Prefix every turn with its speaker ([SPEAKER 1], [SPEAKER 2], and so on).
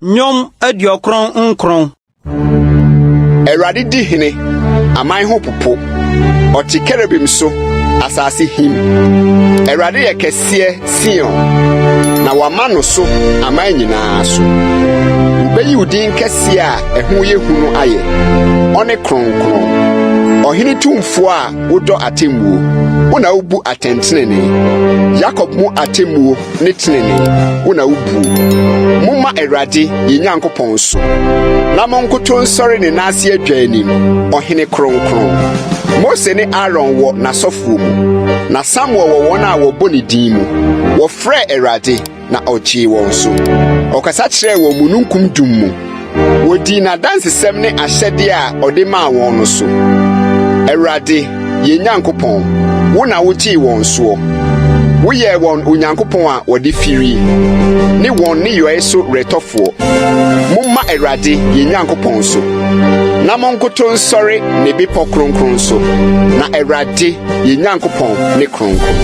[SPEAKER 1] Nyom adiokron nkron.
[SPEAKER 2] Erade di hene, aman ho popo. Oti kerubim so, asase him. Erade ye kese Sion. Na wama no so, aman nyinaa so. Ubeyi udin kese a eho ye hunu aye. One kronkron. Ohini tumfo a wodo atemmuo. Una ubu atentenene. Jacob mu atemmuo ne tenene. Una ubu. Mumma Erade ye Nyankopon so. Na monkoto nsori ne nase adwanim. Ohini kronkron. Mose ne Aaron wo na sofo mu. Na Samuel wo wona wo boni din mu. Wo frɛ Erade na ochi won so. Okasa kyerɛ wo mununkum dum mu. Wodi na dansesɛm ne ahyɛde a ɔde maa wɔn no so. Erade ye Nyankopɔn, wo na wotii wɔn so. Woyɛ wɔn Onyankopɔn a wɔde firi. Ne wɔn ne yoe so retɔfoɔ. Mumma Erade ye Nyankopɔn so. Na monkoto nsɔre ne bepɔ kronkron so. Na Erade ye Nyankopɔn ne kronkron.